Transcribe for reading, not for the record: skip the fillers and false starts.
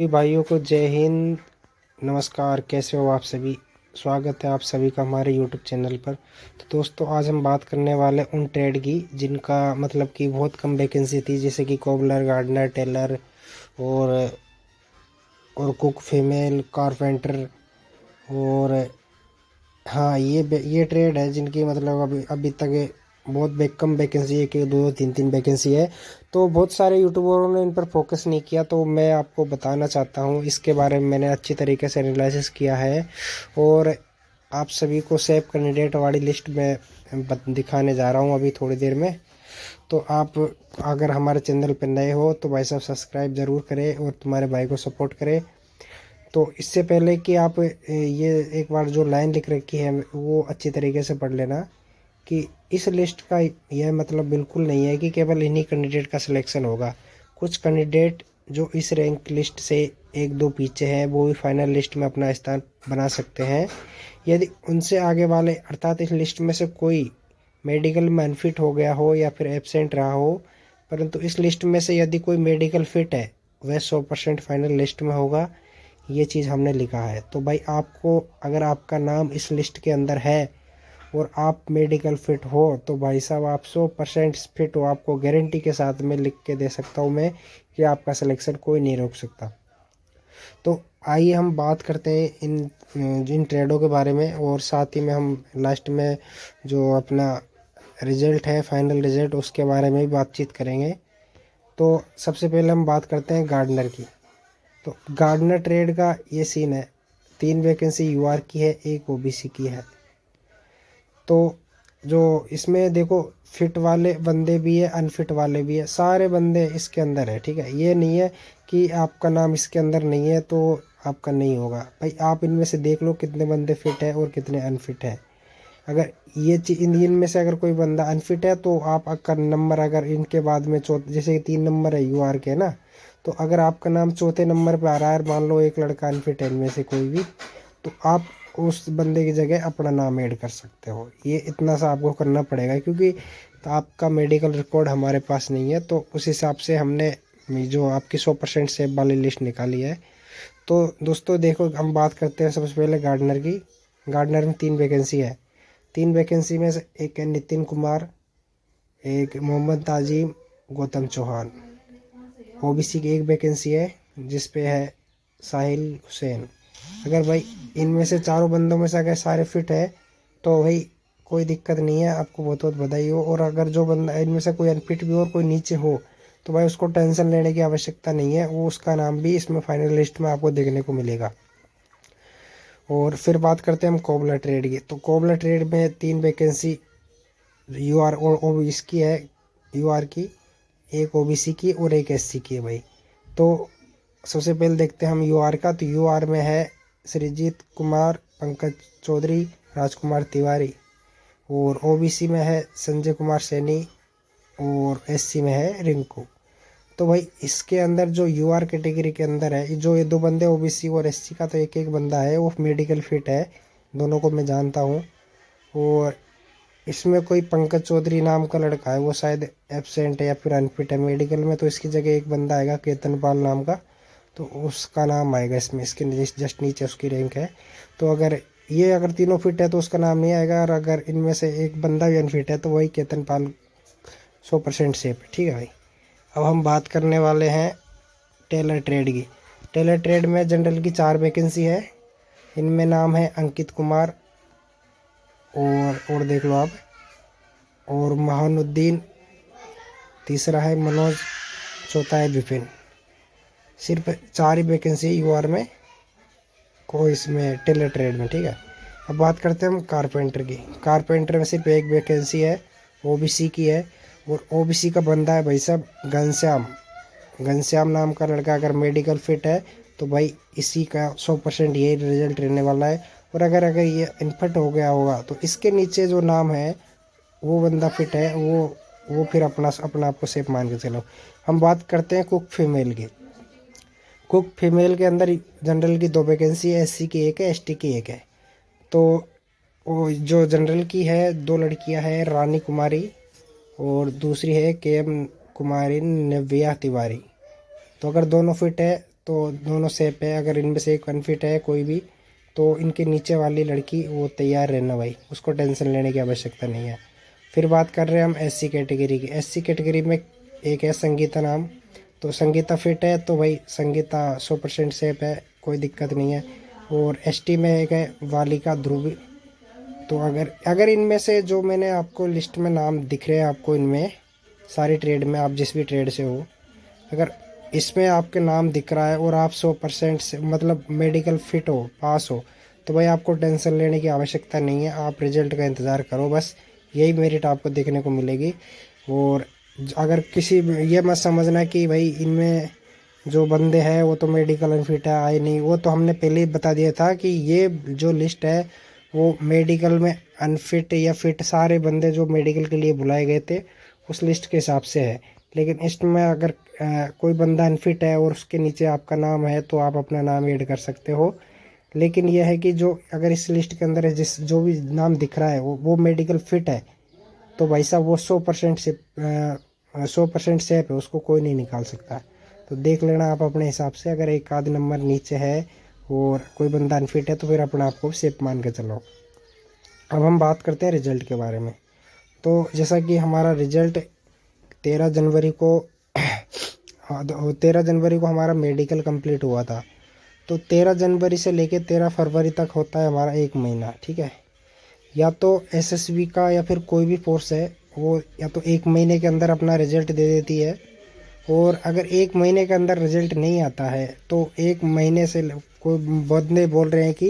सभी भाइयों को जय हिंद। नमस्कार, कैसे हो आप सभी। स्वागत है आप सभी का हमारे यूट्यूब चैनल पर। तो दोस्तों, आज हम बात करने वाले उन ट्रेड की जिनका मतलब कि बहुत कम वैकेंसी थी, जैसे कि कोबलर, गार्डनर, टेलर और कुक, फीमेल, कारपेंटर और हाँ, ये ट्रेड है जिनकी मतलब अभी अभी तक बहुत कम वैकेंसी है, कि दो दो तीन तीन वैकेंसी है। तो बहुत सारे यूट्यूबरों ने इन पर फोकस नहीं किया, तो मैं आपको बताना चाहता हूँ इसके बारे में। मैंने अच्छी तरीके से एनालिसिस किया है और आप सभी को सेव कैंडिडेट वाली लिस्ट में दिखाने जा रहा हूँ अभी थोड़ी देर में। तो आप अगर हमारे चैनल पर नए हो तो भाई साहब सब्सक्राइब ज़रूर करें और तुम्हारे भाई को सपोर्ट करें। तो इससे पहले कि आप ये एक बार जो लाइन लिख रखी है वो अच्छी तरीके से पढ़ लेना, कि इस लिस्ट का यह मतलब बिल्कुल नहीं है कि केवल इन्हीं कैंडिडेट का सिलेक्शन होगा। कुछ कैंडिडेट जो इस रैंक लिस्ट से एक दो पीछे हैं वो भी फाइनल लिस्ट में अपना स्थान बना सकते हैं। यदि उनसे आगे वाले अर्थात इस लिस्ट में से कोई मेडिकल में अनफिट हो गया हो या फिर एब्सेंट रहा हो, परंतु इस लिस्ट में से यदि कोई मेडिकल फिट है, वह 100% फाइनल लिस्ट में होगा। ये चीज़ हमने लिखा है। तो भाई आपको, अगर आपका नाम इस लिस्ट के अंदर है और आप मेडिकल फिट हो, तो भाई साहब आप 100% फिट हो, आपको गारंटी के साथ में लिख के दे सकता हूँ मैं कि आपका सिलेक्शन कोई नहीं रोक सकता। तो आइए हम बात करते हैं जिन ट्रेडों के बारे में, और साथ ही में हम लास्ट में जो अपना रिजल्ट है, फाइनल रिजल्ट, उसके बारे में भी बातचीत करेंगे। तो सबसे पहले हम बात करते हैं गार्डनर की। तो गार्डनर ट्रेड का ये सीन है, 3 वैकेंसी यूआर की है, 1 ओबीसी की है। तो जो इसमें देखो, फिट वाले बंदे भी है, अनफिट वाले भी है, सारे बंदे इसके अंदर है। ठीक है, ये नहीं है कि आपका नाम इसके अंदर नहीं है तो आपका नहीं होगा। भाई आप इनमें से देख लो कितने बंदे फिट है और कितने अनफिट है। अगर ये चीज इनमें से अगर कोई बंदा अनफिट है तो आपका नंबर अगर इनके बाद में जैसे 3 नंबर है यूआर के ना, तो अगर आपका नाम चौथे नंबर पे आ रहा है, मान लो एक लड़का अनफिट है इनमें से कोई भी, तो आप उस बंदे की जगह अपना नाम ऐड कर सकते हो। ये इतना सा आपको करना पड़ेगा, क्योंकि तो आपका मेडिकल रिकॉर्ड हमारे पास नहीं है, तो उस हिसाब से हमने जो आपकी 100% सेव वाली लिस्ट निकाली है। तो दोस्तों देखो, हम बात करते हैं सबसे पहले गार्डनर की। गार्डनर में 3 वैकेंसी है। 3 वैकेंसी में से एक है नितिन कुमार, एक मोहम्मद ताजिम, गौतम चौहान। ओबीसी की एक वैकेंसी है जिस पे है साहिल हुसैन। अगर भाई इनमें से चारों बंदों में से अगर सारे फिट है तो भाई कोई दिक्कत नहीं है, आपको बहुत बहुत बधाई हो। और अगर जो बंदा इनमें से कोई अनफिट भी हो और कोई नीचे हो, तो भाई उसको टेंशन लेने की आवश्यकता नहीं है, वो उसका नाम भी इसमें फाइनल लिस्ट में आपको देखने को मिलेगा। और फिर बात करते हैं हम कोबलर ट्रेड की। तो कोबलर ट्रेड में 3 वैकेंसी यूआर और ओबीसी की है। यूआर की, एक ओबीसी की और एक एससी की है भाई। तो सबसे पहले देखते हैं हम यूआर का। तो यूआर में है सृजीत कुमार, पंकज चौधरी, राजकुमार तिवारी। और ओबीसी में है संजय कुमार सैनी और एससी में है रिंकू। तो भाई इसके अंदर जो यूआर कैटेगरी के अंदर है, जो ये 2 बंदे ओबीसी और एससी का, तो एक एक बंदा है वो मेडिकल फिट है, दोनों को मैं जानता हूँ। और इसमें कोई पंकज चौधरी नाम का लड़का है, वो शायद एब्सेंट है या फिर अनफिट है मेडिकल में, तो इसकी जगह एक बंदा आएगा केतन पाल नाम का, तो उसका नाम आएगा इसमें, इसके जस्ट नीचे उसकी रैंक है। तो अगर तीनों फिट है तो उसका नाम नहीं आएगा, और अगर इनमें से एक बंदा भी अनफिट है तो वही केतन पाल 100% सेफ है। ठीक है भाई। अब हम बात करने वाले हैं टेलर ट्रेड की। टेलर ट्रेड में जनरल की 4 वैकेंसी है। इनमें नाम है अंकित कुमार, और देख लो आप, और महानुद्दीन, तीसरा है मनोज, चौथा है विपिन। सिर्फ 4 ही वैकेंसी यूआर में को इसमें टेलर ट्रेड में। ठीक है। अब बात करते हैं हम कारपेंटर की। कारपेंटर में सिर्फ एक वैकेंसी है, ओबीसी की है, और ओबीसी का बंदा है भाई साहब घनश्याम। घनश्याम नाम का लड़का अगर मेडिकल फिट है तो भाई इसी का 100% यही रिजल्ट रहने वाला है। और अगर अगर ये इनफिट हो गया होगा तो इसके नीचे जो नाम है वो बंदा फिट है, वो फिर अपना अपना आपको सेफ मान के चलो। हम बात करते हैं कुक फीमेल की। कुक फीमेल के अंदर जनरल की 2 वैकेंसी है, एससी की एक है, एसटी की एक है। तो वो जो जनरल की है, 2 लड़कियां हैं, रानी कुमारी और दूसरी है के एम कुमारी नव्या तिवारी। तो अगर दोनों फिट है तो दोनों सेफ है। अगर इनमें से एक अनफिट है कोई भी, तो इनके नीचे वाली लड़की वो तैयार रहना भाई, उसको टेंशन लेने की आवश्यकता नहीं है। फिर बात कर रहे हैं हम एससी कैटेगरी की। एससी कैटेगरी में एक है संगीता नाम, तो संगीता फिट है, तो भाई संगीता 100% सेफ है, कोई दिक्कत नहीं है। और एसटी में एक है वालिका ध्रुवी। तो अगर अगर इनमें से जो मैंने आपको लिस्ट में नाम दिख रहे हैं आपको, इनमें सारी ट्रेड में आप जिस भी ट्रेड से हो, अगर इसमें आपके नाम दिख रहा है और आप 100% से मतलब मेडिकल फिट हो, पास हो, तो भाई आपको टेंशन लेने की आवश्यकता नहीं है। आप रिजल्ट का इंतज़ार करो बस, यही मेरिट आपको देखने को मिलेगी। और अगर किसी ये मत समझना कि भाई इनमें जो बंदे हैं वो तो मेडिकल अनफिट है, आए नहीं, वो तो हमने पहले ही बता दिया था कि ये जो लिस्ट है वो मेडिकल में अनफिट या फिट सारे बंदे जो मेडिकल के लिए बुलाए गए थे उस लिस्ट के हिसाब से है। लेकिन इसमें अगर कोई बंदा अनफिट है और उसके नीचे आपका नाम है तो आप अपना नाम ऐड कर सकते हो। लेकिन यह है कि जो अगर इस लिस्ट के अंदर है, जिस जो भी नाम दिख रहा है वो मेडिकल फिट है, तो भाई साहब वो 100% से 100% सेफ है, उसको कोई नहीं निकाल सकता। तो देख लेना आप अपने हिसाब से, अगर एक आध नंबर नीचे है और कोई बंदा अनफिट है तो फिर अपने आप को सेफ मान के चलो। अब हम बात करते हैं रिजल्ट के बारे में। तो जैसा कि हमारा रिजल्ट 13 जनवरी को 13 जनवरी को हमारा मेडिकल कंप्लीट हुआ था। तो 13 जनवरी से लेके 13 फरवरी तक होता है हमारा 1 महीना, ठीक है। या तो एसएसबी का या फिर कोई भी फोर्स है वो या तो 1 महीने के अंदर अपना रिजल्ट दे देती है, और अगर 1 महीने के अंदर रिजल्ट नहीं आता है तो 1 महीने से कोई बंदे बोल रहे हैं कि